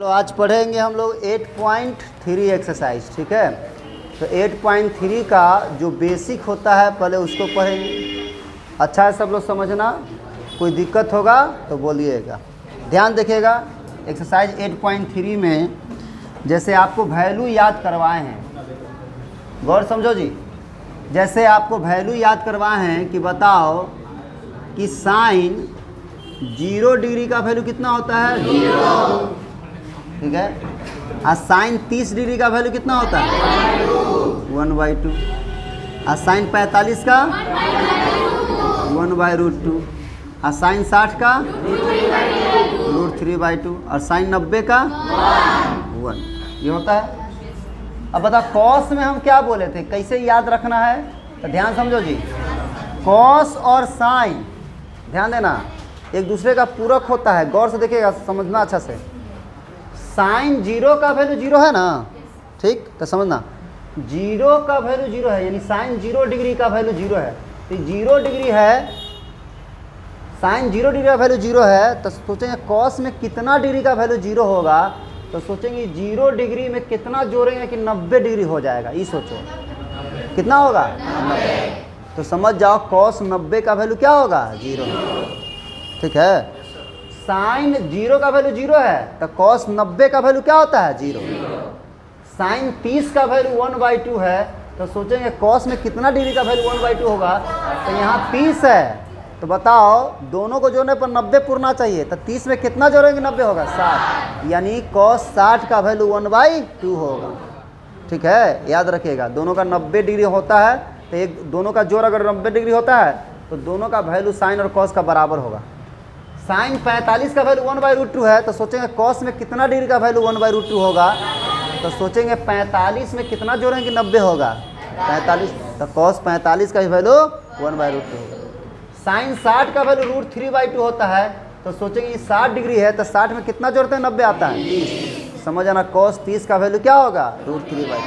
तो आज पढ़ेंगे हम लोग 8.3 एक्सरसाइज, ठीक है। तो 8.3 का जो बेसिक होता है पहले उसको पढ़ेंगे। अच्छा है सब लोग समझना, कोई दिक्कत होगा तो बोलिएगा। ध्यान देखिएगा, एक्सरसाइज 8.3 में जैसे आपको वैल्यू याद करवाए हैं, गौर समझो जी। जैसे आपको वैल्यू याद करवाए हैं कि बताओ कि साइन 0 डिग्री का वैल्यू कितना होता है, 0, ठीक है। और साइन 30 डिग्री का वैल्यू कितना होता है, 1/2। और साइन 45 का 1/√2। और साइन 60 का √3/2। और साइन 90 का 1। ये होता है। अब बता कॉस में हम क्या बोले थे, कैसे याद रखना है, तो ध्यान समझो जी। कॉस और साइन ध्यान देना एक दूसरे का पूरक होता है, गौर से देखिएगा, समझना अच्छा से। साइन 0 का वैल्यू 0 है ना, ठीक, तो समझना 0 का वैल्यू 0 है, यानी साइन 0 डिग्री का वैल्यू 0 है। तो 0 डिग्री है, साइन 0 डिग्री का वैल्यू 0 है, तो सोचेंगे कॉस में कितना डिग्री का वैल्यू 0 होगा, तो सोचेंगे 0 डिग्री में कितना जोड़ेंगे कि 90 डिग्री हो जाएगा। ये सोचो कितना होगा, 90। तो समझ जाओ कॉस 90 का वैल्यू क्या होगा, 0, ठीक है। साइन 0 का वैल्यू 0 है, तो कॉस 90 का वैल्यू क्या होता है, 0। साइन 30 का वैल्यू 1/2 है, तो सोचेंगे कॉस में कितना डिग्री का वैल्यू 1/2 होगा, तो यहाँ 30 है, तो बताओ दोनों को जोड़ने पर 90 पूर्णा चाहिए, तो 30 में कितना जोड़ेंगे, 90 होगा, 60, यानी कॉस 60 का वैल्यू 1/2 होगा, ठीक है। याद रखिएगा दोनों का 90 डिग्री होता है, तो एक दोनों का जोड़ अगर 90 डिग्री होता है तो दोनों का वैल्यू साइन और कॉस का बराबर होगा। साइन 45 का वैल्यू 1/√2 है, तो सोचेंगे कॉस में कितना डिग्री का वैल्यू 1/√2 होगा, तो सोचेंगे 45 में कितना जोड़ेंगे, 90 होगा, 45, तो कॉस 45 का वैल्यू 1/√2 होगा। साइन 60 का वैल्यू √3/2 होता है, तो सोचेंगे ये 60 डिग्री है, तो 60 में कितना जोड़ते हैं, 90 आता है, 30। समझ आना कॉस 30 का वैल्यू क्या होगा, √3/2।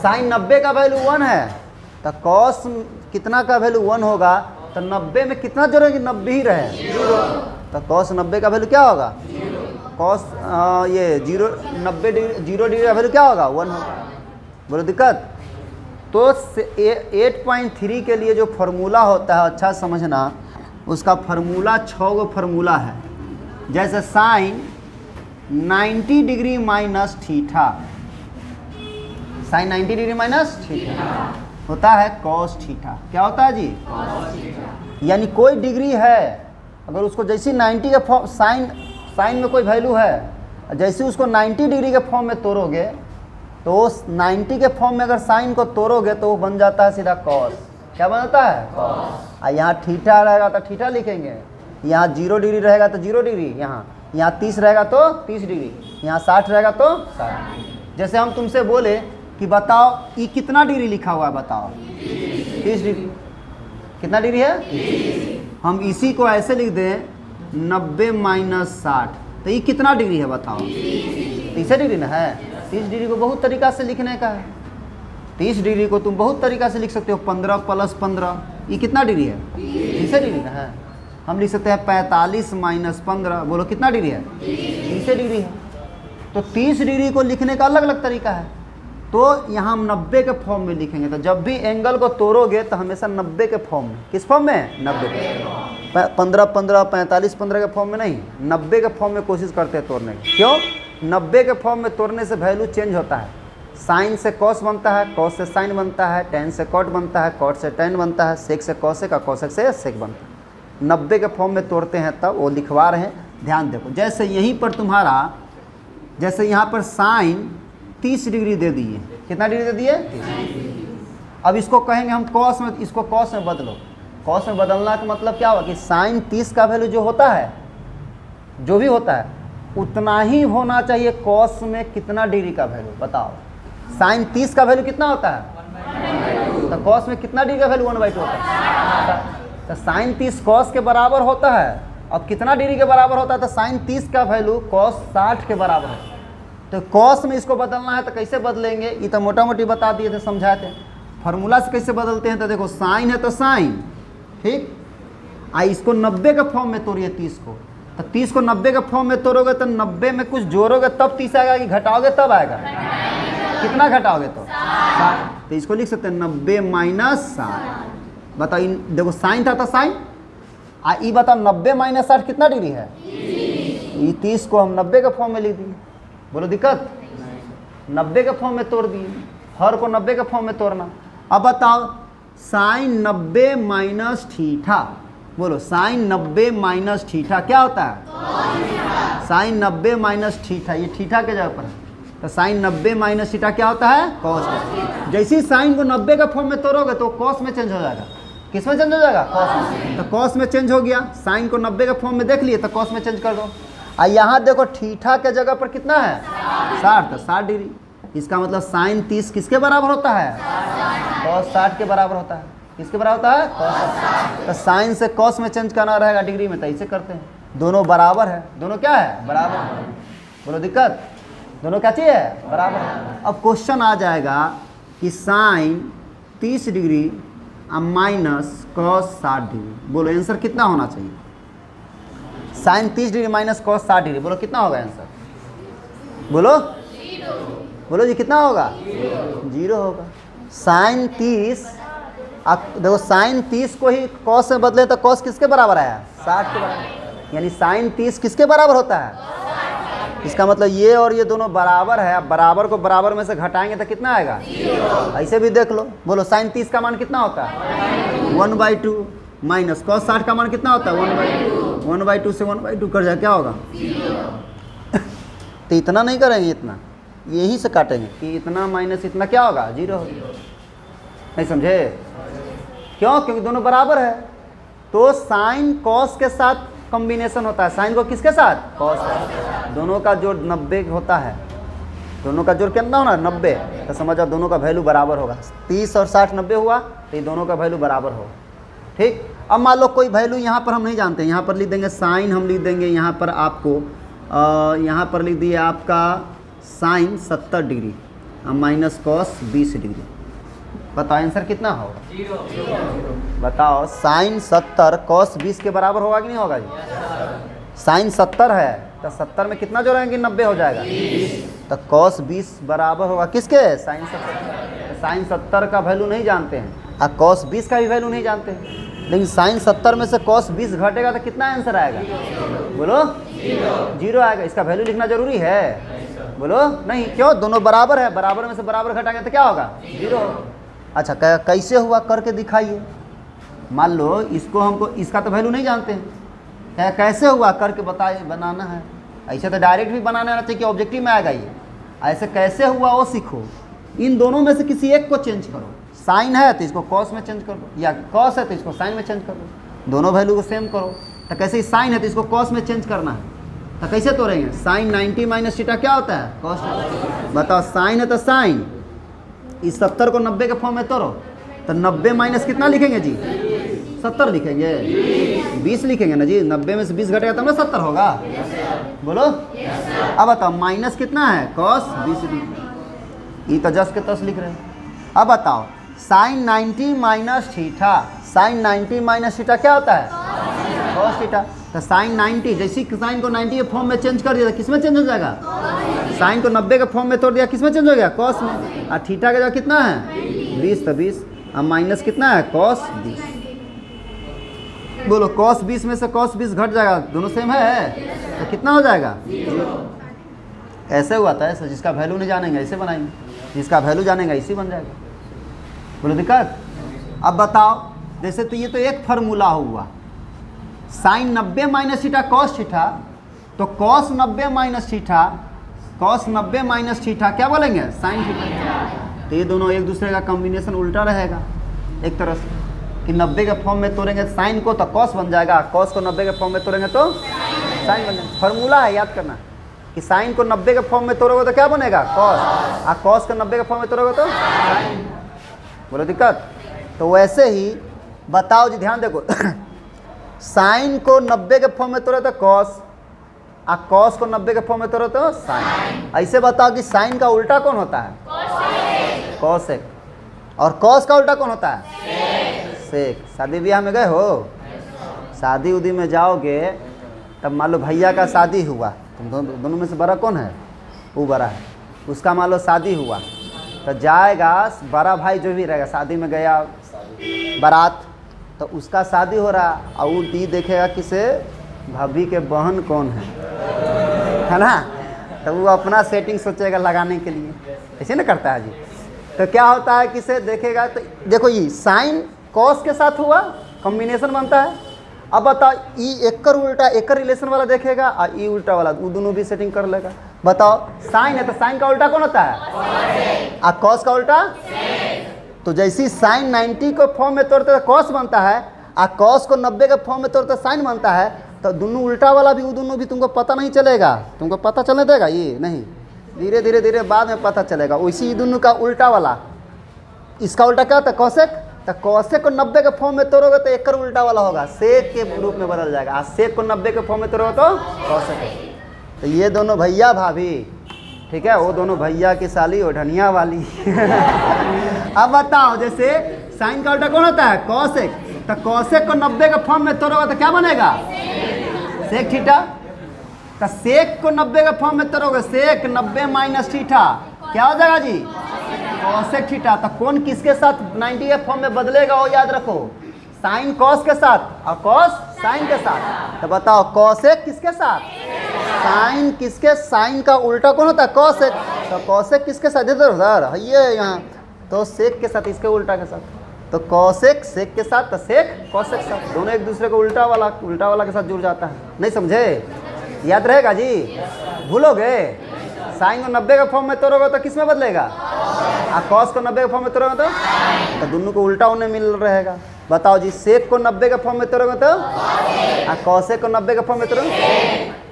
साइन 90 का वैल्यू 1 है, तो कॉस कितना का वैल्यू 1 होगा, तो 90 में कितना जोड़ेंगे, 90 ही रहे, तो कॉस 90 का वैल्यू क्या होगा, कॉस ये 90 डिग्री का वैल्यू क्या होगा, 1 होगा। बोलो दिक्कत। तो 8.3 के लिए जो फार्मूला होता है अच्छा समझना, उसका फार्मूला 6 गो फार्मूला है। जैसे sine 90 degree minus theta, sine 90 degree minus theta होता है कॉस थीटा। क्या होता है जी, यानी कोई डिग्री है, अगर उसको जैसे 90 के फॉर्म, साइन में कोई वैल्यू है, जैसे उसको 90 डिग्री के फॉर्म में तोड़ोगे, तो 90 के फॉर्म में अगर साइन को तोड़ोगे तो वो बन जाता है सीधा कॉस। क्या बन जाता है, कॉस। और यहाँ थीटा रहेगा तो थीटा लिखेंगे, यहाँ 0 डिग्री रहेगा तो 0 डिग्री, यहाँ 30 रहेगा तो 30 डिग्री, यहाँ 60 रहेगा तो 60। जैसे हम तुमसे बोले कि बताओ ये कितना डिग्री लिखा हुआ है, बताओ 30 डिग्री। कितना डिग्री है, हम इसी को ऐसे लिख दें 90 माइनस 60, तो ये कितना डिग्री है बताओ, 30 डिग्री ना है। 30 डिग्री को बहुत तरीका से लिखने का है, 30 डिग्री को तुम बहुत तरीका से लिख सकते हो, 15 + 15, ये कितना डिग्री है, 30 डिग्री ना है। हम लिख सकते हैं 45 माइनस 15, बोलो कितना डिग्री है, 30 डिग्री है। तो 30 डिग्री को लिखने का अलग अलग तरीका है, तो यहाँ हम 90 के फॉर्म में लिखेंगे। तो जब भी एंगल को तोड़ोगे तो हमेशा 90 के फॉर्म में, किस फॉर्म में, 90 के, 15 15 45 15 के फॉर्म में नहीं, 90 के फॉर्म में कोशिश करते हैं तोड़ने की। क्यों, 90 के फॉर्म में तोड़ने से वैल्यू चेंज होता है। साइन से कॉस बनता है, कॉस से साइन बनता है, टेन से कॉट बनता है, कॉट से टेन बनता है, सेक से कॉसेक, कॉसेक से सेक बनता है। 90 के फॉर्म में तोड़ते हैं तब वो लिखवा रहे हैं, ध्यान देखो। जैसे यहीं पर तुम्हारा, जैसे यहाँ पर साइन 30 डिग्री दे दिए, कितना डिग्री दे दिए, 30। अब इसको कहेंगे हम कॉस में, इसको कॉस में बदलो। कॉस में बदलना का मतलब क्या हुआ कि साइन 30 का वैल्यू जो होता है, जो भी होता है उतना ही होना चाहिए कॉस में कितना डिग्री का वैल्यू, बताओ। साइन 30 का वैल्यू कितना होता है, तो कॉस में कितना डिग्री का वैल्यू 1/2 होता है, तो साइन 30 कॉस के बराबर होता है। अब कितना डिग्री के बराबर होता है, तो साइन 30 का वैल्यू कॉस 60 के बराबर है। तो कॉस में इसको बदलना है तो कैसे बदलेंगे, ये तो मोटा मोटी बता दिए थे, समझाए थे। फार्मूला से कैसे बदलते हैं, तो देखो साइन है तो साइन, ठीक, इसको 90 के फॉर्म में तोड़िए 30 को, तो 30 को 90 के फॉर्म में तोड़ोगे तो 90 में कुछ जोड़ोगे तब 30 आएगा कि घटाओगे तब आएगा? कितना घटाओगे तो 60। तो इसको लिख सकते हैं 90 माइनस 60। बताओ देखो साइन था तो साइन ये बताओ 90 माइनस 60 कितना डिग्री है? ये 30 को हम 90 के फॉर्म में लिख दिए। बोलो दिक्कत? 90 के फॉर्म में तोड़ दिए, हर को 90 के फॉर्म में तोड़ना। अब बताओ साइन 90 माइनस थीटा, बोलो साइन 90 माइनस थीटा क्या होता है? साइन 90 माइनस थीटा, ये थीटा के जगह पर है तो साइन 90 माइनस थीटा क्या होता है? कॉस। जैसे ही साइन को 90 के फॉर्म में तोड़ोगे तो कॉस में चेंज हो जाएगा। किस में चेंज हो जाएगा? कॉस में। तो कॉस में चेंज हो गया, साइन को 90 के फॉर्म में देख लिए तो कॉस में चेंज कर दो। यहाँ देखो थीटा के जगह पर कितना है? 60, तो 60 डिग्री। इसका मतलब साइन 30 किसके बराबर होता है? कॉस 60 के बराबर होता है। किसके बराबर होता है? कॉस। तो साइन से कॉस में चेंज करना रहेगा डिग्री में, तो इसे करते हैं। दोनों बराबर है, दोनों क्या है? बराबर। बोलो दिक्कत? दोनों क्या चीज़ है? बराबर। अब क्वेश्चन आ जाएगा कि sine 30 degree minus cos 60 degree, बोलो आंसर कितना होना चाहिए? Sine 30 degree minus cos 60 degree, बोलो कितना होगा आंसर? बोलो बोलो जी कितना होगा? 0 होगा। साइन 30, देखो साइन 30 को ही कॉस में बदले तो कॉस किसके बराबर आया? 60 के बराबर। यानी साइन 30 किसके बराबर होता है? इसका मतलब ये और ये दोनों बराबर है। बराबर को बराबर में से घटाएंगे तो कितना आएगा? 0। ऐसे भी देख लो, बोलो साइन 30 का मान कितना होता है? 1/2 माइनस कॉस 60 का मान कितना होता है? 1/2 से 1/2 कर जाए क्या होगा? 0। तो इतना नहीं करेंगे, इतना यही से काटेंगे कि इतना माइनस इतना क्या होगा? 0 होगा। नहीं समझे? क्यों? क्योंकि दोनों बराबर है। तो साइन कॉस के साथ कॉम्बिनेशन होता है। साइन को किसके साथ? कॉस। दोनों का जोड़ 90 होता है। दोनों का जोड़ कितना होना? 90। तो समझो दोनों का वैल्यू बराबर होगा। 30 और 60 90 हुआ तो ये दोनों का वैल्यू बराबर होगा। ठीक। अब मान लो कोई वैल्यू यहाँ पर हम नहीं जानते, यहाँ पर लिख देंगे साइन, हम लिख देंगे यहाँ पर आपको यहाँ पर लिख दिए आपका sine 70 degree minus cos 20 degree. बताओ आंसर कितना होगा? 0। बताओ साइन 70 कॉस 20 के बराबर होगा कि नहीं होगा जी? साइन 70 है तो 70 में कितना जोड़ेंगे? 90 हो जाएगा। तो कॉस 20 बराबर होगा किसके? साइन 70। तो साइन 70 का वैल्यू नहीं जानते हैं और कॉस 20 का भी वैल्यू नहीं जानते हैं, लेकिन साइन 70 में से कॉस 20 घटेगा तो कितना आंसर आएगा? बोलो 0 आएगा। इसका वैल्यू लिखना जरूरी है? बोलो नहीं। क्यों? दोनों बराबर है, बराबर में से बराबर घटाएंगे तो क्या होगा? 0। अच्छा कैसे हुआ करके दिखाइए। मान लो इसको हमको, इसका तो वैल्यू नहीं जानते हैं, कैसे हुआ करके बताइए, बनाना है। ऐसे तो डायरेक्ट भी बनाना आना चाहिए कि ऑब्जेक्टिव में आएगा ये। ऐसे कैसे हुआ वो सीखो। इन दोनों में से किसी एक को चेंज करो। साइन है तो इसको कॉस में चेंज कर दो, या कॉस है तो इसको साइन में चेंज कर दो। दोनों वैल्यू को सेम करो। तो कैसे ही साइन है तो इसको कॉस में चेंज करना है, तो कैसे तोड़ेंगे? साइन 90 माइनस थीटा क्या होता है? कॉस। बताओ साइन है तो साइन, इस 70 को 90 के फॉर्म में तोड़ो तो 90 माइनस कितना लिखेंगे जी? 70 लिखेंगे। 20 लिखेंगे ना जी। 90 में से 20 घटेगा तब ना 70 होगा। बोलो। अब बताओ माइनस कितना है? Cos 20 degree. ये तो जस के तस लिख रहे हैं। अब बताओ sine 90 minus theta, sine 90 minus theta क्या होता है? Cos theta. तो साइन 90, जैसे साइन को 90 के फॉर्म में चेंज कर दिया तो किस में चेंज हो जाएगा? साइन को 90 के फॉर्म में तोड़ दिया, किस में चेंज हो गया? कॉस में। और थीटा का जगह कितना है? 20, तो 20 और माइनस कितना है? कॉस 20। बोलो कॉस 20 में से कॉस 20 घट जाएगा, दोनों सेम है तो कितना हो जाएगा? 0। ऐसे हुआ था, ऐसे जिसका वैल्यू नहीं जानेंगे ऐसे बनाएंगे, जिसका वैल्यू जानेगा इसी बन जाएगा। बोलो दिक्कत? अब बताओ जैसे तो ये तो एक फार्मूला हुआ, sine 90 minus theta cos theta, तो cos 90 minus theta, cos 90 minus theta क्या बोलेंगे? Sine theta. तो ये दोनों एक दूसरे का कॉम्बिनेशन उल्टा रहेगा एक तरह से, कि 90 के फॉर्म में तोड़ेंगे साइन को तो कॉस बन जाएगा, कॉस को 90 के फॉर्म में तोड़ेंगे तो साइन बन जाएगा। फार्मूला है, याद करना कि साइन को 90 के फॉर्म में तोड़ोगे तो क्या बनेगा? कॉस, और कॉस को 90 के फॉर्म में तोड़ोगे तो साइन। बोलो दिक्कत? तो वैसे ही बताओ जी, ध्यान देखो साइन को 90 के फॉर्म में तोड़े तो कॉस, और कॉस को 90 के फॉर्म में तोड़े तो साइन। ऐसे बताओ कि साइन का उल्टा कौन होता है? कॉसेक। और कॉस का उल्टा कौन होता है? सेक। शादी ब्याह में गए हो? शादी उदी में जाओगे तब मान लो भैया का शादी हुआ, तुम दोनों में से बड़ा कौन है? वो बड़ा है। उसका मान लो शादी हुआ तो जाएगा बड़ा भाई जो भी रहेगा, शादी में गया बारात, तो उसका शादी हो रहा और वो दी देखेगा किसे? भाभी के बहन कौन है ना? तो वो अपना सेटिंग सोचेगा लगाने के लिए, ऐसे ना करता है जी। तो क्या होता है, किसे देखेगा? तो देखो ये साइन कॉस के साथ हुआ, कॉम्बिनेशन बनता है। अब बताओ ई एकर उल्टा एकर रिलेशन वाला देखेगा और ई उल्टा वाला, वो दोनों भी सेटिंग कर लेगा। बताओ साइन है तो साइन का उल्टा कौन होता है? और कॉस का उल्टा? तो जैसी साइन 90 को फॉर्म में तोड़ते तो कॉस बनता है, और कॉस को 90 के फॉर्म में तोड़ते साइन बनता है। तो दोनों उल्टा वाला भी, वो दोनों भी तुमको पता नहीं चलेगा, तुमको पता चलने देगा ये नहीं, धीरे धीरे धीरे बाद में पता चलेगा। उसी दोनों का उल्टा वाला, इसका उल्टा क्या होता है? कॉसेक। तो कॉसेक को 90 के फॉर्म में तोड़ोगे तो एकर उल्टा वाला होगा, सेक के रूप में बदल जाएगा। और सेक को 90 के फॉर्म में तोड़ोगे तो कॉसेक। तो ये दोनों भैया भाभी, ठीक है, वो दोनों भैया की साली और ढनिया वाली। अब बताओ जैसे साइन का उल्टा कौन होता है? कॉसेक। तो कॉसेक को 90 के फॉर्म में तोड़ोगे तो क्या बनेगा? Sec theta. तो सेक को 90 के फॉर्म में तोड़ोगे, सेक 90 माइनस थीटा क्या हो जाएगा जी? Cosec theta. तो कौन किसके साथ 90 के फॉर्म में बदलेगा वो याद रखो, साइन कॉस के साथ और कॉस साइन के साथ। तो बताओ कॉसेक किसके साथ? साइन किसके? साइन का उल्टा कौन होता है? कॉसेक। तो कॉसेक किसके साथ? इधर उधर ये यहाँ, तो सेक के साथ, इसके उल्टा के साथ। तो कॉसेक सेक के साथ, तो सेक कॉसेक के साथ, दोनों एक दूसरे को उल्टा वाला के साथ जुड़ जाता है। नहीं समझे? याद रहेगा जी? भूलोगे? साइन को 90 के फॉर्म में तोड़ोगे तो किस में बदलेगा? और कॉस को 90 के फॉर्म में तोड़ोगे तो दोनों को उल्टा उन्हें मिल रहेगा। बताओ जी, सेक को 90 के फॉर्म में तोड़ोगे तो और कॉसेक को 90 के फॉर्म में तोड़ोगे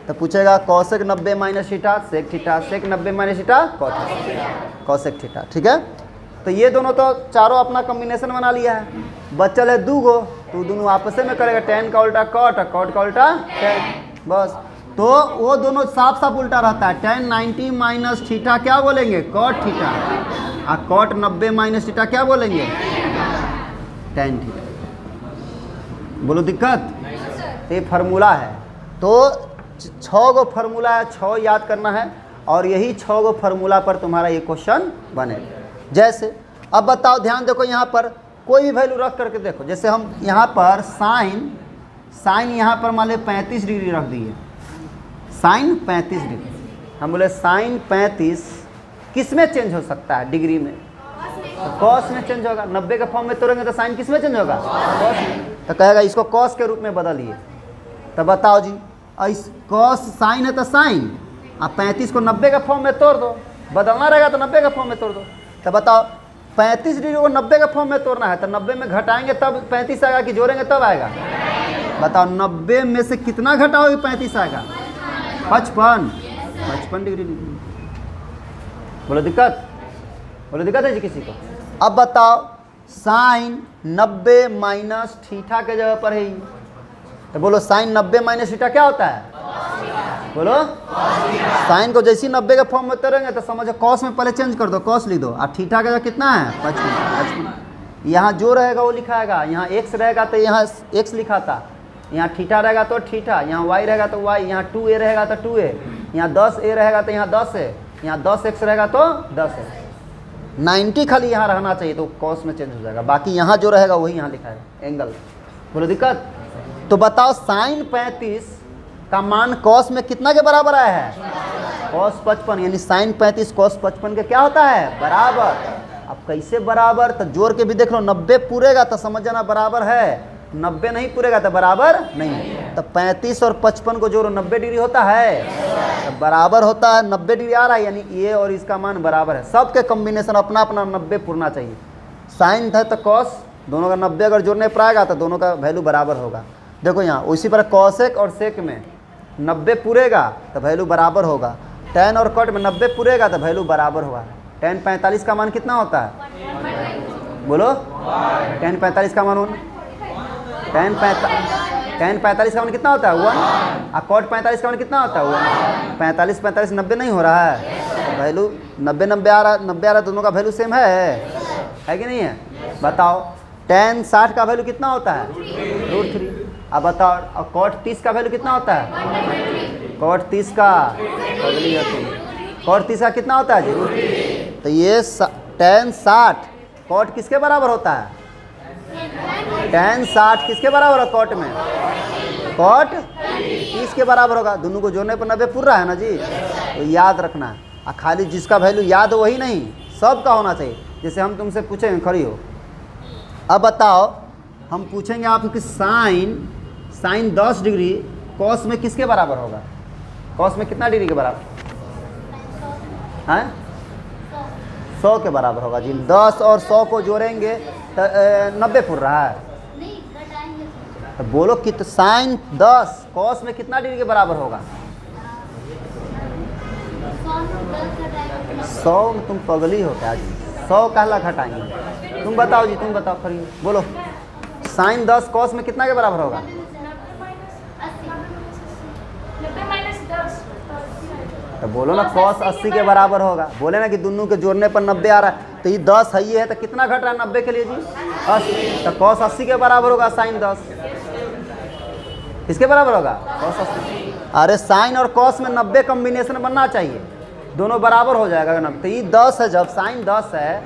तो पूछेगा cosec 90 minus theta sec theta, sec 90 minus theta cosec theta. ठीक है, तो ये दोनों तो चारों अपना कॉम्बिनेशन बना लिया है। बचल है दो गो, तो दोनों आपस में करेगा, tan का उल्टा cot और cot का उल्टा tan, बस। तो वो दोनों साफ साफ उल्टा रहता है। tan 90 माइनस थीटा क्या बोलेंगे? cot theta. और cot 90 माइनस थीटा क्या बोलेंगे? tan theta. बोलो दिक्कत? ये फार्मूला है। तो 6 गो फार्मूला है, 6 याद करना है, और यही 6 गो फार्मूला पर तुम्हारा ये क्वेश्चन बनेगा। जैसे अब बताओ, ध्यान देखो, यहाँ पर कोई भी वैल्यू रख करके देखो। जैसे हम यहाँ पर साइन यहाँ पर मान लो 35 डिग्री रख दिए, साइन 35 डिग्री। हम बोले साइन 35 किस में चेंज हो सकता है? डिग्री में। तो कॉस में चेंज होगा। 90 के फॉर्म में तोड़ेंगे तो साइन किस में चेंज होगा? कॉस में। तो कहेगा इसको कॉस के रूप में बदलिए। तो बताओ जी, इस कॉस साइन है तो साइन, आप 35 को 90 के फॉर्म में तोड़ दो, बदलना रहेगा तो 90 के फॉर्म में तोड़ दो। तो बताओ 35 डिग्री को 90 के फॉर्म में तोड़ना है, तो 90 में घटाएंगे तब 35 आएगा कि जोड़ेंगे तब आएगा? बताओ 90 में से कितना घटाओगे 35 आएगा? 55 डिग्री। बोलो दिक्कत? बोलो दिक्कत है जी किसी को? अब बताओ साइन 90 माइनस थीटा के जगह पर है, तो बोलो साइन 90 माइनस थीटा क्या होता है? बोलो साइन को जैसी 90 के फॉर्म में तोड़ेंगे तो समझो कॉस में पहले चेंज कर दो, कॉस लिख दो। और थीटा का कितना है? 55। यहाँ जो रहेगा वो लिखाएगा, यहाँ एक्स रहेगा तो यहाँ एक्स लिखाता, यहाँ थीटा रहेगा तो थीटा, यहाँ वाई रहेगा तो वाई, यहाँ 2a रहेगा तो 2a, यहाँ 10a रहेगा तो यहाँ 10 है, यहाँ 10x रहेगा तो 10 है। 90 खाली यहाँ रहना चाहिए तो कॉस में चेंज हो जाएगा, बाकी यहाँ जो रहेगा वही यहाँ लिखाएगा एंगल। बोलो दिक्कत? तो बताओ साइन 35 का मान कॉस में कितना के बराबर आया है? कॉस 55, यानी साइन 35 कॉस 55 के क्या होता है? बराबर। अब कैसे बराबर? तो जोड़ के भी देख लो, 90 पूरेगा तो समझ जाना बराबर है, 90 नहीं पूरेगा तो बराबर नहीं। तो 35 और 55 को जोड़ो, 90 डिग्री होता है, तो बराबर होता है। 90 डिग्री आ रहा है, यानी ये और इसका मान बराबर है। सबके कॉम्बिनेशन अपना अपना 90 पूरना चाहिए। साइन था तो कॉस, दोनों का 90 अगर जोड़ने पर आएगा तो दोनों का वैल्यू बराबर होगा। देखो यहाँ उसी पर कॉसेक और सेक में 90 पूरेगा तो वैल्यू बराबर होगा, tan और cot में 90 पूरेगा तो वैल्यू बराबर होगा। tan 45 का मान कितना होता है? बोलो tan 45 का मान tan 45 का मान कितना होता है? 1। और cot 45 का मान कितना होता है? 1। 45 90 नहीं हो रहा है, वैल्यू 90 आ रहा, दोनों का वैल्यू सेम है कि नहीं है? बताओ tan 60 का वैल्यू कितना होता है? √3। अब बताओ, और कॉट 30 का वैल्यू कितना होता है? कॉट 30 का अगली होती है, कॉट 30 का कितना होता है जी? तो ये tan 60 कॉट किसके बराबर होता है? tan 60 किसके बराबर है कॉट में? कॉट 30 के बराबर होगा। दोनों को जोड़ने पर 90 पूर रहा है ना जी, तो याद रखना है। और खाली जिसका वैल्यू याद हो वही नहीं, सबका होना चाहिए। जैसे हम तुमसे पूछेंगे, खड़ी हो, अब बताओ, हम पूछेंगे आपकी साइन 10 डिग्री कॉस में किसके बराबर होगा? कॉस में कितना डिग्री के बराबर है? 100 के बराबर होगा जी। 10 और 100 को जोड़ेंगे तो 90 पूर रहा है। तो बोलो कि तो साइन 10 कॉस में कितना डिग्री के बराबर होगा? 100 में तुम पगली हो क्या जी? 100 कहला घटाएंगे? तुम बताओ जी, तुम बताओ, खड़ी बोलो। साइन 10 कॉस में कितना के बराबर होगा? तो बोलो ना कॉस 80 के बराबर होगा। बोले ना कि दोनों के जोड़ने पर 90 आ रहा है, तो ये 10 है, ये है, तो कितना घट रहा है 90 के लिए जी? 80। तो कॉस 80 के बराबर होगा साइन 10। किसके बराबर होगा? कॉस 80। अरे साइन और कॉस में 90 कॉम्बिनेशन बनना चाहिए, दोनों बराबर हो जाएगा ना। तो ये 10 है, जब साइन 10 है,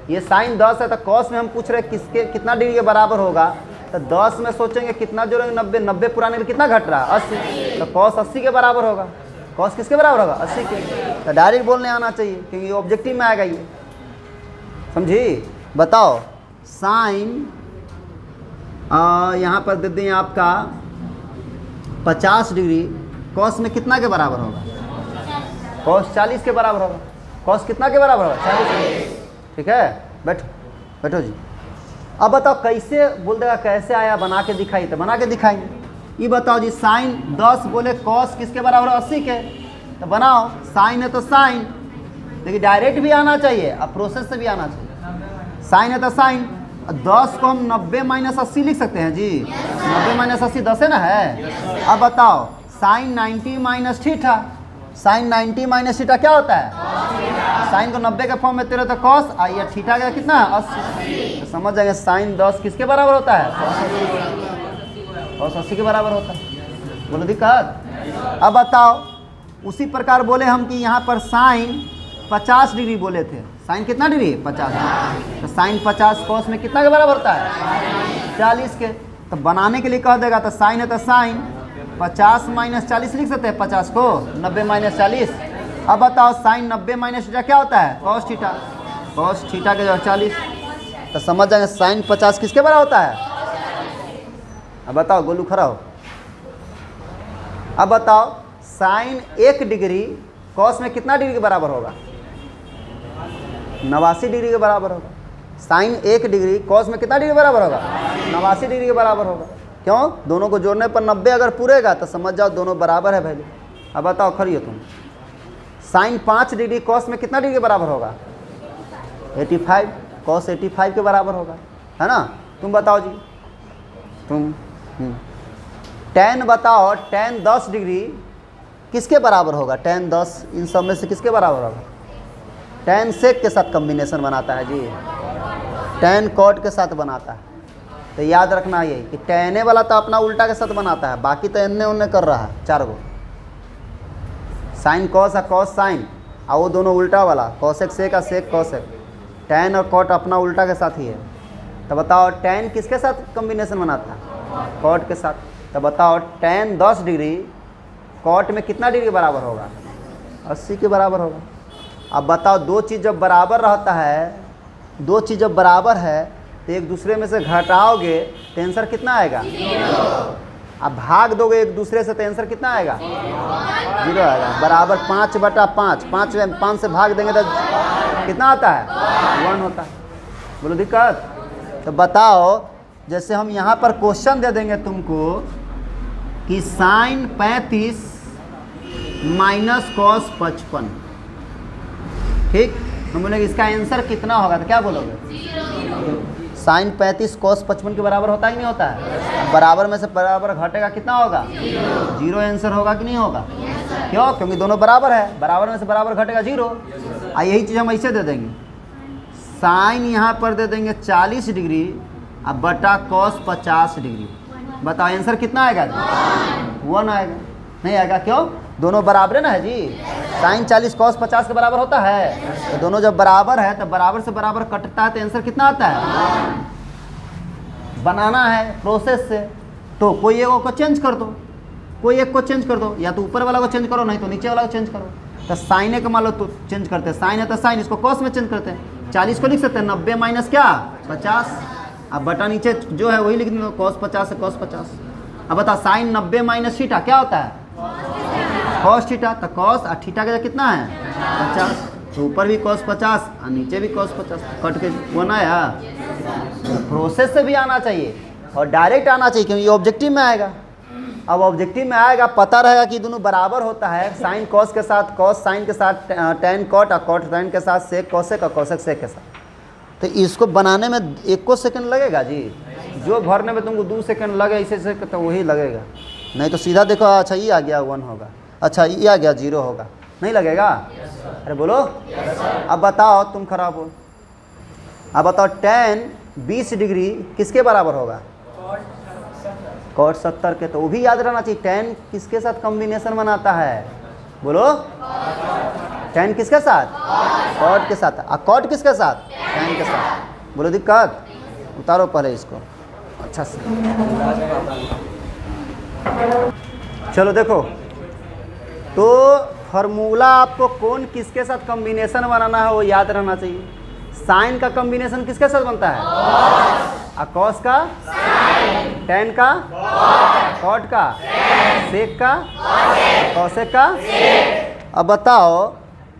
ये साइन 10 है, तो कॉस में हम पूछ रहे किसके कितना डिग्री के बराबर होगा? तो 10 में सोचेंगे कितना जोड़ेंगे? 90। 90 पुराने में कितना घट रहा है? 80। तो कॉस 80 के बराबर होगा। कॉस किसके बराबर होगा? 80 के। तो डायरेक्ट बोलने आना चाहिए, क्योंकि ऑब्जेक्टिव में आएगा ये, समझी? बताओ, साइन यहाँ पर दे दें आपका 50 डिग्री कॉस में कितना के बराबर होगा? कॉस 40 के बराबर होगा। कॉस कितना के बराबर होगा? 40। ठीक है, बैठो बैठो जी। अब बताओ कैसे बोल देगा, कैसे आया? बना के दिखाई, तो बना के दिखाएंगे। ये बताओ जी, साइन 10 बोले कॉस किसके बराबर है? 80 के। तो बनाओ, साइन है तो साइन, देखिए डायरेक्ट भी आना चाहिए, अब प्रोसेस से भी आना चाहिए। साइन है तो साइन, 10 को हम 90 माइनस 80 लिख सकते हैं जी। 90 माइनस 80 10 है ना, है। अब बताओ, sine 90 minus theta, sine 90 minus theta क्या होता है? साइन को 90 के फॉर्म में तेरे तो कॉस, आइए थीटा का कितना है? 80। तो समझ जाएंगे साइन 10 किसके बराबर होता है? कॉस 80 के बराबर होता है। बोलो दिक्कत? अब बताओ, उसी प्रकार बोले हम कि यहाँ पर साइन 50 डिग्री बोले थे। साइन कितना डिग्री? 50। तो साइन 50 कॉस में कितना के बराबर होता है? 40 के। तो बनाने के लिए कह देगा, तो साइन है तो साइन 50 माइनस 40 लिख सकते हैं। 50 को 90 माइनस 40। अब बताओ, साइन 90 माइनस थीटा क्या होता है? Cos theta. कॉस थीटा के जो 40। तो समझ जाएंगे साइन 50 किसके बराबर होता है? अब बताओ, गोलू खड़ा हो। अब बताओ, साइन 1 डिग्री कॉस में कितना डिग्री के बराबर होगा? 89 डिग्री के बराबर होगा। साइन 1 डिग्री कॉस में कितना डिग्री के बराबर होगा? 89 डिग्री के बराबर होगा। क्यों? दोनों को जोड़ने पर 90 अगर पूरेगा तो समझ जाओ दोनों बराबर है वैल्यू। अब बताओ, खड़ी हो तुम। साइन 5 डिग्री कॉस में कितना डिग्री के बराबर होगा? 85। कॉस 85 के बराबर होगा, है ना? तुम बताओ जी, तुम। tan बताओ, tan 10 डिग्री किसके बराबर होगा? tan 10 इन सब में से किसके बराबर होगा? tan sec के साथ कॉम्बिनेशन बनाता है जी, tan cot के साथ बनाता है। तो याद रखना यही कि tan वाला तो अपना उल्टा के साथ बनाता है, बाकी तो एन्ने उन्ने कर रहा है। 4 गो साइन कॉस और कॉस साइन, और वो दोनों उल्टा वाला कॉसेक सेक और सेक कॉसेक। tan और cot अपना उल्टा के साथ ही है। तो बताओ, tan किसके साथ कॉम्बिनेशन बनाता है? cot के साथ। तो बताओ, tan 10 डिग्री cot में कितना डिग्री के बराबर होगा? 80 के बराबर होगा। अब बताओ, दो चीज़ जब बराबर रहता है, दो चीज़ जब बराबर है तो एक दूसरे में से घटाओगे तो आंसर कितना आएगा? अब भाग दोगे एक दूसरे से तो आंसर कितना आएगा? 0 आएगा। बराबर 5/5, 5 से भाग देंगे तो कितना आता है? 1 होता है। बोलो दिक्कत? तो बताओ, जैसे हम यहाँ पर क्वेश्चन दे देंगे तुमको कि साइन 35 माइनस कॉस 55, ठीक? हम बोलेंगे इसका आंसर कितना होगा, तो क्या बोलोगे? साइन 35 कॉस 55 के बराबर होता है कि नहीं होता है? बराबर में से बराबर घटेगा कितना होगा? 0 आंसर होगा कि नहीं होगा? क्यों? क्योंकि दोनों बराबर है, बराबर में से बराबर घटेगा 0। यही चीज़ हम ऐसे दे देंगे, साइन यहाँ पर दे देंगे 40 डिग्री अब बटा कॉस 50 डिग्री। बताओ आंसर कितना आएगा? 1 आएगा। नहीं आएगा, क्यों? दोनों बराबर है ना है जी। साइन 40 कॉस 50 के बराबर होता है, तो दोनों जब बराबर है तो बराबर से बराबर कटता है, तो आंसर कितना आता है? बनाना है प्रोसेस से, तो कोई एक को चेंज कर दो, कोई एक को चेंज कर दो, या तो ऊपर वाला को चेंज करो, नहीं तो नीचे वाला को चेंज करो। तो साइन ए का मान लो तो चेंज करते हैं, साइन है तो साइन, इसको कॉस में चेंज करते हैं। 40 को लिख सकते हैं 90 माइनस क्या 50, अब बटा नीचे जो है वही लिख दो, कॉस 50 है कॉस 50। अब बता साइन 90 माइनस थीटा क्या होता है? Cos theta. तो कॉस और थीटा का कितना है? 50, तो ऊपर भी कॉस 50 और नीचे भी कॉस 50, कट के 1 आया। प्रोसेस से भी आना चाहिए और डायरेक्ट आना चाहिए, क्योंकि ये ऑब्जेक्टिव में आएगा। अब ऑब्जेक्टिव में आएगा, पता रहेगा कि दोनों बराबर होता है, साइन कॉस के साथ कॉस साइन के साथ टेन कॉट, और कॉट साइन के साथ सेक कॉसेक, और कॉसेक सेक के साथ। तो इसको बनाने में 1 सेकंड लगेगा जी, जो भरने में तुमको 2 सेकंड लगे ऐसे तो वही लगेगा। नहीं तो सीधा देखो, अच्छा ये आ गया 1 होगा, अच्छा ये आ गया 0 होगा, नहीं लगेगा? अरे बोलो। अब बताओ, तुम खराब हो। अब बताओ tan 20 डिग्री किसके बराबर होगा? कॉट 70 के। तो वो भी याद रहना चाहिए, tan किसके साथ कॉम्बिनेशन बनाता है? बोलो। tan किसके साथ? कॉट के साथ। और कॉट किसके साथ? tan के साथ। बोलो दिक्कत? उतारो पहले इसको अच्छा से। चलो देखो, तो फार्मूला आपको कौन किसके साथ कॉम्बिनेशन बनाना है वो याद रहना चाहिए। साइन का कॉम्बिनेशन किसके साथ बनता है? और कॉस का? टेन का? कॉट का? सेक का? कॉसेक का? अब बताओ,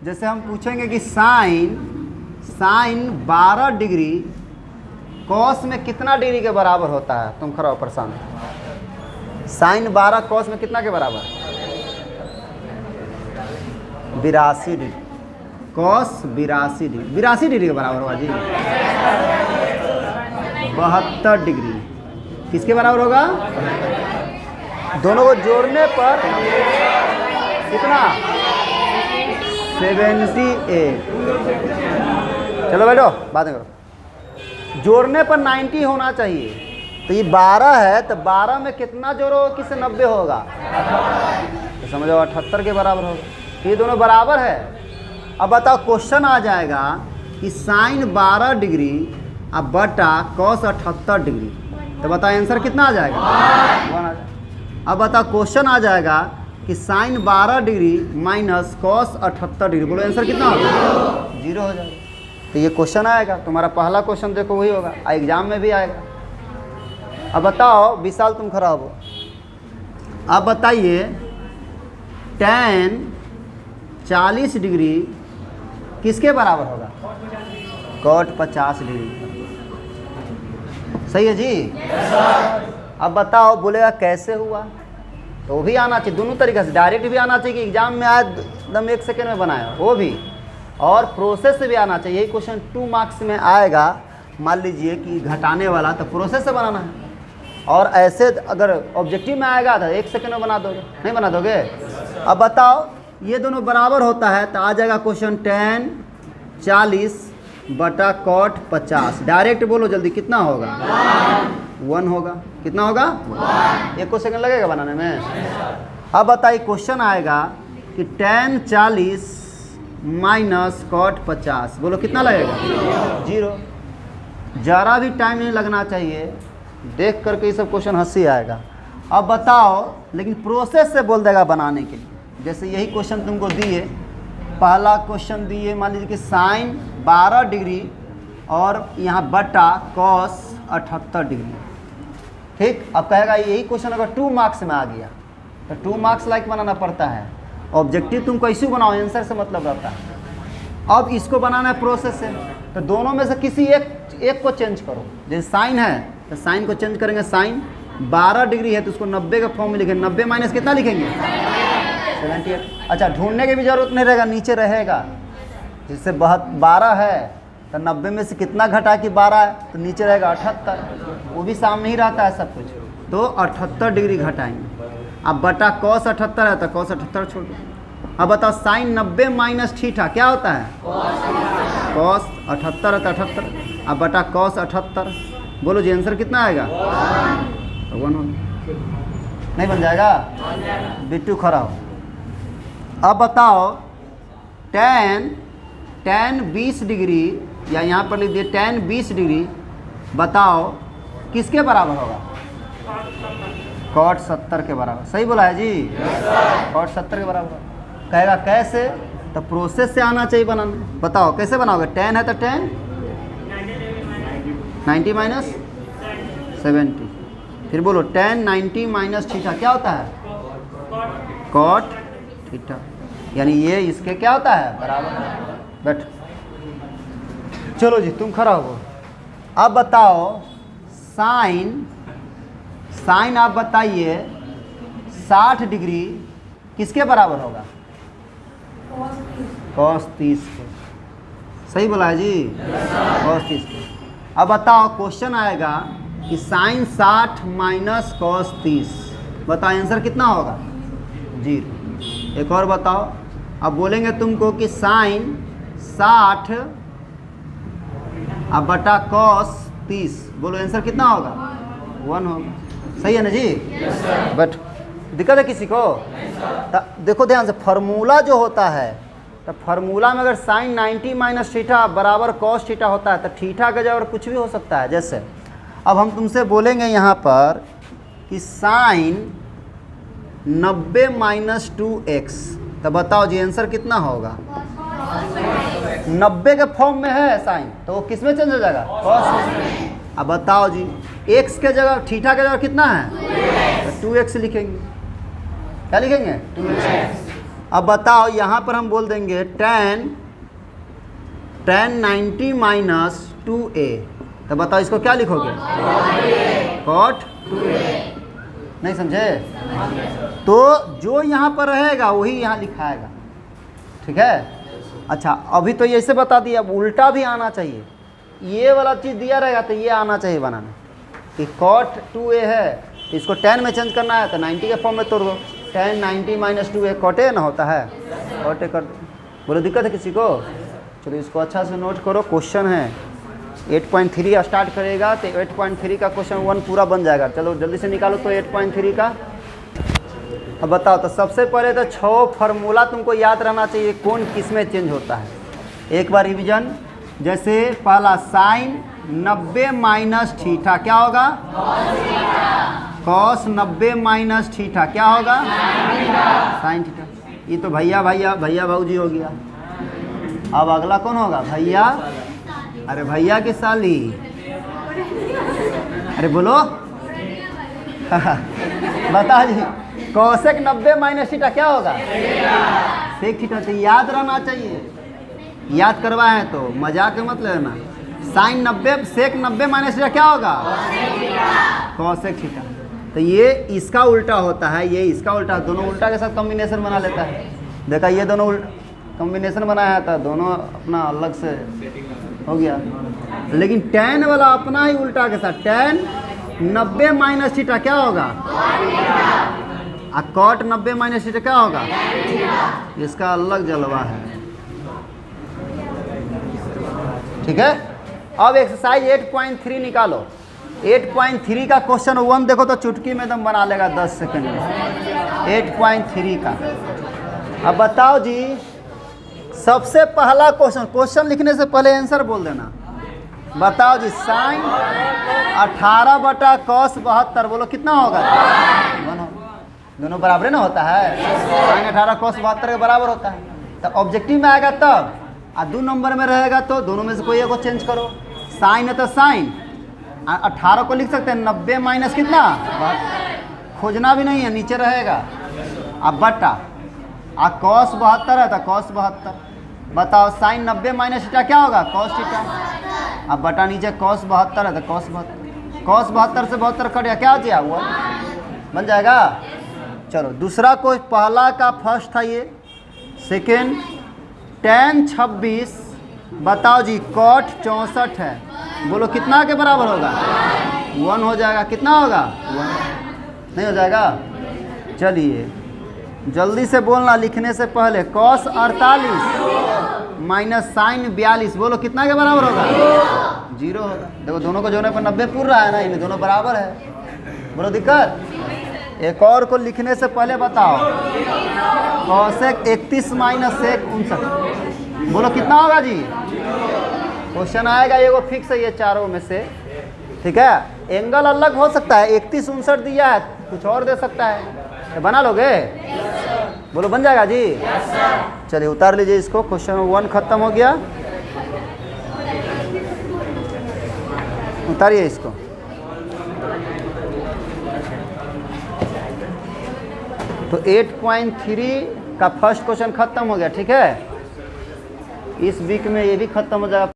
जैसे हम पूछेंगे कि साइन 12 डिग्री कॉस में कितना डिग्री के बराबर होता है? तुम खड़ा हो परेशान। साइन 12 कॉस में कितना के बराबर? 82 डिग्री। कॉस 82 डिग्री, 82 डिग्री के बराबर होगा जी। 72 डिग्री किसके बराबर होगा? दोनों को जोड़ने पर कितना? 78। चलो बैठो, बातें करो। जोड़ने पर 90 होना चाहिए, तो ये 12 है, तो 12 में कितना जोड़ो किससे 90 होगा? तो समझो 78 के बराबर होगा। ये दोनों बराबर है। अब बताओ, क्वेश्चन आ जाएगा कि साइन 12 डिग्री अब बटा कॉस 78 डिग्री, तो बताओ आंसर कितना आ जाएगा? 1 आ जाएगा। अब बताओ, क्वेश्चन आ जाएगा कि sine 12 degree minus cos 78 degree, बोलो आंसर कितना होगा? 0 हो जाएगा। तो ये क्वेश्चन आएगा, तुम्हारा पहला क्वेश्चन देखो वही होगा, एग्जाम में भी आएगा। अब बताओ विशाल, तुम खराब हो। अब बताइए, tan 40 डिग्री किसके बराबर होगा? Cot 50 degree. सही है जी? अब बताओ, बोलेगा कैसे हुआ? तो वो भी आना चाहिए, दोनों तरीके से, डायरेक्ट भी आना चाहिए कि एग्जाम में आए एकदम 1 सेकेंड में बनाया वो भी, और प्रोसेस से भी आना चाहिए। यही क्वेश्चन 2 मार्क्स में आएगा, मान लीजिए कि घटाने वाला, तो प्रोसेस से बनाना है। और ऐसे अगर ऑब्जेक्टिव में आएगा तो 1 सेकेंड में बना दोगे, नहीं बना दोगे? अब बताओ, ये दोनों बराबर होता है, तो आ जाएगा क्वेश्चन tan 40 बटा कॉट 50। डायरेक्ट बोलो जल्दी, कितना होगा? 1 होगा। कितना होगा? 1 सेकंड लगेगा बनाने में। अब बताइए, क्वेश्चन आएगा कि tan 40 माइनस कॉट 50, बोलो कितना लगेगा? 0। ज़रा भी टाइम नहीं लगना चाहिए, देख करके ये सब क्वेश्चन हंसी आएगा। अब बताओ, लेकिन प्रोसेस से बोल देगा बनाने के लिए। जैसे यही क्वेश्चन तुमको दिए, पहला क्वेश्चन दिए, मान लीजिए कि साइन 12 डिग्री और यहाँ बटा कॉस 78 डिग्री, ठीक। अब कहेगा यही क्वेश्चन अगर 2 मार्क्स में आ गया तो 2 मार्क्स लाइक बनाना पड़ता है। ऑब्जेक्टिव तुम कैसे बनाओ, आंसर से मतलब रहता है। अब इसको बनाना है प्रोसेस से, तो दोनों में से किसी एक को चेंज करो। जैसे साइन है तो साइन को चेंज करेंगे, साइन 12 डिग्री है तो उसको 90 का फॉर्म में लिखेंगे। 90 माइनस कितना लिखेंगे? 78। अच्छा, ढूंढने की भी जरूरत नहीं रहेगा, नीचे रहेगा। जिससे 12 है तो 90 में से कितना घटा कि 12 है, तो नीचे रहेगा 78। वो भी सामने ही रहता है सब कुछ, तो 78 डिग्री घटाएंगे। अब बटा कॉस 78 है तो कॉस 78 छोड़ दो। अब बताओ, साइन 90 माइनस थीटा क्या होता है? कॉस 78 है तो 78। अब बटा कॉस 78, बोलो जी आंसर कितना आएगा? तो 1 होगा। नहीं बन जाएगा? बिट्टू खड़ा हो। अब बताओ tan 20 डिग्री, या यहाँ पर लिख दिए tan 20 डिग्री, बताओ किसके बराबर होगा? cot 70 के बराबर। सही बोला है जी? cot 70 के बराबर। कहेगा कैसे? तो प्रोसेस से आना चाहिए बनाना। बताओ कैसे बनाओगे? tan है तो tan 90 माइनस 70, फिर बोलो tan 90 माइनस थीटा क्या होता है? cot थीटा, यानी ये इसके क्या होता है? बराबर। बैठ, चलो जी तुम खड़ा हो। अब बताओ साइन आप बताइए 60 डिग्री किसके बराबर होगा? cos 30 के। सही बोला है जी? cos 30 के। अब बताओ क्वेश्चन आएगा कि साइन 60 माइनस cos 30, बताओ आंसर कितना होगा? 0। एक और बताओ। अब बोलेंगे तुमको कि साइन 60 अब बटा cos 30, बोलो आंसर कितना होगा? 1 होगा। सही है ना जी? बट दिक्कत है किसी को? देखो ध्यान से, फार्मूला जो होता है, तो फार्मूला में अगर साइन 90 माइनस थीटा बराबर cos थीटा होता है तो थीटा का जगह कुछ भी हो सकता है। जैसे अब हम तुमसे बोलेंगे यहाँ पर कि साइन 90 माइनस 2x, तो बताओ जी आंसर कितना होगा? 90 के फॉर्म में है साइन, तो वो किस में चेंज हो जाएगा? cos। अब बताओ जी x के जगह थीटा के जगह कितना है? तो 2x लिखेंगे। क्या लिखेंगे? 2x। अब बताओ यहाँ पर हम बोल देंगे tan 90 माइनस 2a, तो बताओ इसको क्या लिखोगे? cot 2a। नहीं समझे? तो जो यहाँ पर रहेगा वही यहाँ लिखाएगा। ठीक है? अच्छा, अभी तो ये ऐसे बता दिया, अब उल्टा भी आना चाहिए। ये वाला चीज़ दिया रहेगा तो ये आना चाहिए बनाना कि cot 2a है, तो इसको tan में चेंज करना है तो 90 के फॉर्म में तोड़ दो। tan 90 minus 2a cot a ना होता है? cot a कर दो। बोलो दिक्कत है किसी को? चलो इसको अच्छा से नोट करो। क्वेश्चन है 8.3 स्टार्ट करेगा तो 8.3 का क्वेश्चन 1 पूरा बन जाएगा। चलो जल्दी से निकालो तो 8.3 का। अब बताओ, तो सबसे पहले तो 6 फार्मूला तुमको याद रहना चाहिए कौन किस में चेंज होता है। एक बार रिवीजन, जैसे पहला साइन 90 माइनस थीटा क्या होगा? cos 90 माइनस थीटा क्या होगा? Sine theta. ये तो भैया भाऊजी हो गया। अब अगला कौन होगा? भैया, अरे भैया की साली, अरे बोलो बता जी, cosec 90 माइनस थीटा क्या होगा? Sec theta. तो याद रहना चाहिए, याद करवाए हैं तो मजाक मत लेना। साइन 90 सेक 90 माइनस थीटा क्या होगा? cosec theta. तो ये इसका उल्टा होता है, ये इसका उल्टा, दोनों उल्टा के साथ कॉम्बिनेशन बना लेता है। देखा, ये दोनों कॉम्बिनेशन बनाया था, दोनों अपना अलग से हो गया। लेकिन tan वाला अपना ही उल्टा के साथ, tan 90 माइनस थीटा क्या होगा? cot 90 माइनस थीटा क्या होगा? इसका अलग जलवा है। ठीक है? अब एक्सरसाइज 8.3 निकालो। 8.3 का क्वेश्चन 1 देखो तो चुटकी में दम बना लेगा 10 सेकंड में। 8.3 का अब बताओ जी, सबसे पहला क्वेश्चन लिखने से पहले आंसर बोल देना। बताओ जी, साइन 18 बटा cos 72, बोलो कितना होगा? 1 होगा। दोनों बराबर ना होता है? साइन 18 cos 72 के बराबर होता है। तो ऑब्जेक्टिव में आएगा तब, और 2 नंबर में रहेगा तो दोनों में से कोई एक को चेंज करो। साइन है तो साइन 18 को लिख सकते हैं 90 माइनस कितना? खोजना भी नहीं है, नीचे रहेगा। अब बटा cos 72 है तो cos 72। बताओ साइन 90 माइनस थीटा क्या होगा? cos theta. अब बटा नीचे cos 72 है तो cos 72। cos 72 से 72 कट गया, क्या हो जाएगा? 1 बन जाएगा। चलो दूसरा कोई, पहला का फर्स्ट था ये, सेकेंड tan 26, बताओ जी cot 64 है, बोलो कितना के बराबर होगा? 1 हो जाएगा। कितना होगा? 1 नहीं हो जाएगा? चलिए जल्दी से बोलना लिखने से पहले। cos 48 माइनस साइन 42, बोलो कितना के बराबर होगा? 0 होगा। देखो दोनों को जोड़ने पर 90 पूर रहा है ना, इन्हें दोनों बराबर है। बोलो दिक्कत? एक और को लिखने से पहले बताओ, कौशेक 31 माइनस 1 59, बोलो कितना होगा जी। क्वेश्चन आएगा ये वो फिक्स है ये चारों में से, ठीक है। एंगल अलग हो सकता है, 31 59 दिया है, कुछ और दे सकता है, तो बना लोगे? बोलो बन जाएगा जी। चलिए उतार लीजिए इसको, क्वेश्चन 1 खत्म हो गया। उतारिए इसको। तो 8.3 का फर्स्ट क्वेश्चन खत्म हो गया, ठीक है। इस वीक में ये भी खत्म हो जाएगा।